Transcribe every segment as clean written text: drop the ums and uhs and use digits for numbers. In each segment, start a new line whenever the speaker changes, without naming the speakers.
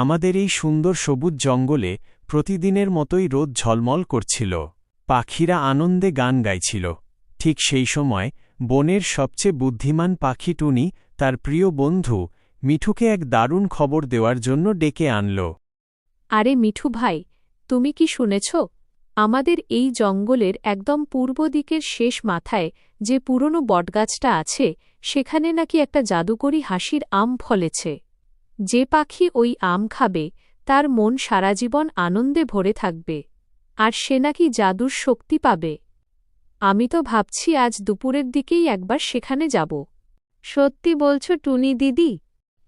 আমাদের এই সুন্দর সবুজ জঙ্গলে প্রতিদিনের মতোই রোদ ঝলমল করছিল। পাখিরা আনন্দে গান গাইছিল। ঠিক সেই সময় বনের সবচেয়ে বুদ্ধিমান পাখি টুনি তার প্রিয় বন্ধু মিঠুকে এক দারুণ খবর দেওয়ার জন্য ডেকে আনল।
আরে মিঠু ভাই, তুমি কি শুনেছ? আমাদের এই জঙ্গলের একদম পূর্ব দিকের শেষ মাথায় যে পুরনো বটগাছটা আছে, সেখানে নাকি একটা জাদুকরী হাসির আম ফলেছে। যে পাখি ওই আম খাবে তার মন সারা জীবন আনন্দে ভরে থাকবে, আর সে নাকি জাদুর শক্তি পাবে। আমি তো ভাবছি আজ দুপুরের দিকেই একবার সেখানে যাব।
সত্যি বলছো টুনি দিদি?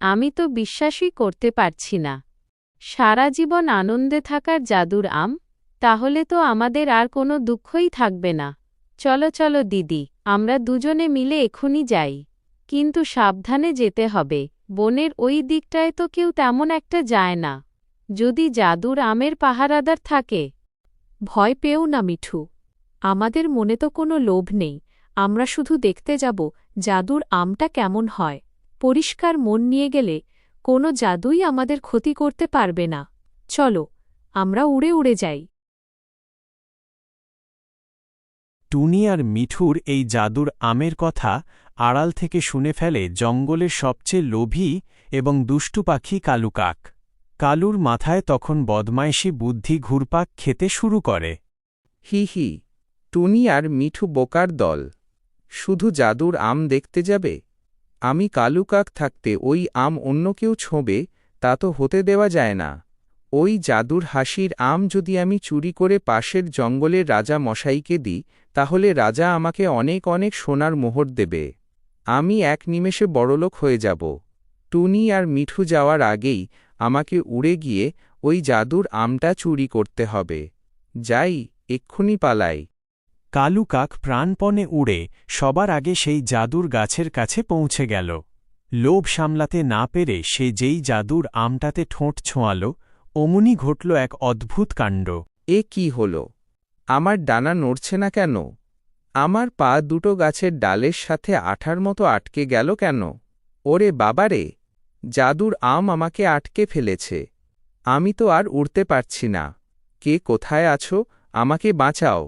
আমি তো বিশ্বাসই করতে পারছি না। সারা জীবন আনন্দে থাকার জাদুর আম, তাহলে তো আমাদের আর কোনো দুঃখই থাকবে না। চলো চলো দিদি, আমরা দুজনে মিলে এখুনি যাই। কিন্তু সাবধানে যেতে হবে, বনের ওই দিকটায় তো কেউ তেমন একটা যায় না। যদি জাদুর আমের পাহারাদার থাকে।
ভয় পেও না মিঠু, আমাদের মনে তো কোনো লোভ নেই। আমরা শুধু দেখতে যাব জাদুর আমটা কেমন হয়। পরিষ্কার মন নিয়ে গেলে কোনো জাদুই আমাদের ক্ষতি করতে পারবে না। চলো, আমরা উড়ে উড়ে যাই।
টুনি আর মিঠুর এই জাদুর আমের কথা আড়াল থেকে শুনে ফেলে জঙ্গলের সবচেয়ে লোভী এবং দুষ্টু পাখি কালু কাক। কালুর মাথায় তখন বদমাইশি বুদ্ধি ঘুরপাক খেতে শুরু করে।
হি হি, টুনি আর মিঠু বোকার দল, শুধু জাদুর আম দেখতে যাবে। আমি কালু কাক থাকতে ওই আম অন্য কেউ ছোঁবে তা তো হতে দেওয়া যায় না। ওই জাদুর হাসির আম যদি আমি চুরি করে পাশের জঙ্গলের রাজা মশাইকে দিই, তাহলে রাজা আমাকে অনেক অনেক সোনার মোহর দেবে। আমি এক নিমেষে বড়লোক হয়ে যাব। টুনি আর মিঠু যাওয়ার আগেই আমাকে উড়ে গিয়ে ওই জাদুর আমটা চুরি করতে হবে। যাই, এক্ষুনি পালাই।
কালু কাক প্রাণপণে উড়ে সবার আগে সেই জাদুর গাছের কাছে পৌঁছে গেল। লোভ সামলাতে না পেরে সে যেই জাদুর আমটাতে ঠোঁট ছোঁয়াল, অমনি ঘটল এক অদ্ভুত কাণ্ড।
এ কি হল? আমার ডানা নড়ছে না কেন? আমার পা দুটো গাছের ডালের সাথে আঠার মতো আটকে গেল কেন? ওরে বাবারে, জাদুর আম আমাকে আটকে ফেলেছে। আমি তো আর উড়তে পারছি না। কে কোথায় আছো? আমাকে বাঁচাও।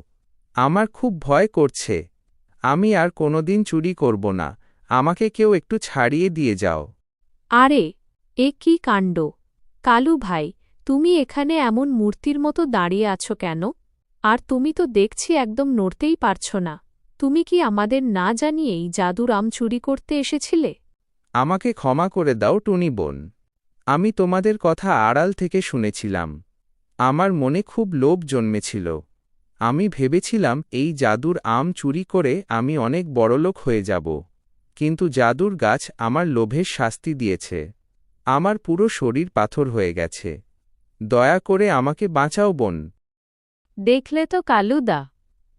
আমার খুব ভয় করছে। আমি আর কোনোদিন চুরি করব না। আমাকে কেউ একটু ছাড়িয়ে দিয়ে যাও।
আরে, এ কি কাণ্ড! কালু ভাই, তুমি এখানে এমন মূর্তির মতো দাঁড়িয়ে আছো কেন? আর তুমি তো দেখছি একদম নড়তেই পারছ না। তুমি কি আমাদের না জানিয়েই জাদুর আম চুরি করতে এসেছিলে?
আমাকে ক্ষমা করে দাও টুনি বোন। আমি তোমাদের কথা আড়াল থেকে শুনেছিলাম। আমার মনে খুব লোভ জন্মেছিল। আমি ভেবেছিলাম এই জাদুর আম চুরি করে আমি অনেক বড়লোক হয়ে যাব। কিন্তু জাদুর গাছ আমার লোভের শাস্তি দিয়েছে। আমার পুরো শরীর পাথর হয়ে গেছে। দয়া করে আমাকে বাঁচাও বোন।
দেখলে তো কালুদা,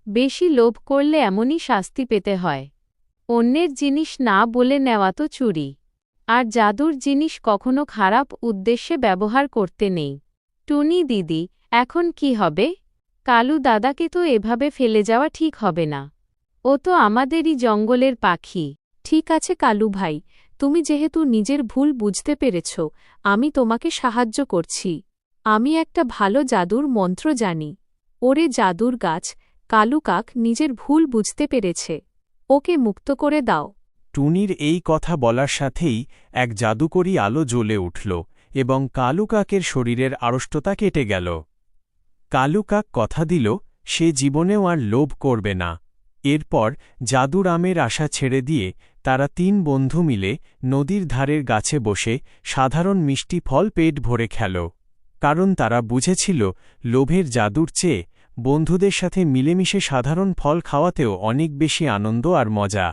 বেশি লোভ করলে এমনই শাস্তি পেতে হয়। অন্যের জিনিস না বলে নেওয়া তো চুরি। আর জাদুর জিনিস কখনো খারাপ উদ্দেশ্যে ব্যবহার করতে নেই। টুনি দিদি, এখন কি হবে? কালু দাদাকে তো এভাবে ফেলে যাওয়া ঠিক হবে না। ও তো আমাদেরই জঙ্গলের পাখি।
ঠিক আছে কালু ভাই, তুমি যেহেতু নিজের ভুল বুঝতে পেরেছ, আমি তোমাকে সাহায্য করছি। আমি একটা ভালো জাদুর মন্ত্র জানি। ওরে জাদুর গাছ, কালু কাক নিজের ভুল বুঝতে পেরেছে। ওকে মুক্ত করে দাও।
টুনির এই কথা বলার সাথেই এক জাদুকরী আলো জ্বলে উঠল এবং কালু কাকের শরীরের আড়ষ্টতা কেটে গেল। কালু কাক কথা দিল সে জীবনেও আর লোভ করবে না। এরপর জাদুর আমের আশা ছেড়ে দিয়ে তারা ৩ বন্ধু মিলে নদীর ধারের গাছে বসে সাধারণ মিষ্টি ফল পেট ভরে খেল। কারণ তারা বুঝেছিল লোভের জাদুর চেয়ে বন্ধুদের সাথে মিলেমিশে সাধারণ ফল খাওয়াতেও অনেক বেশি আনন্দ আর মজা।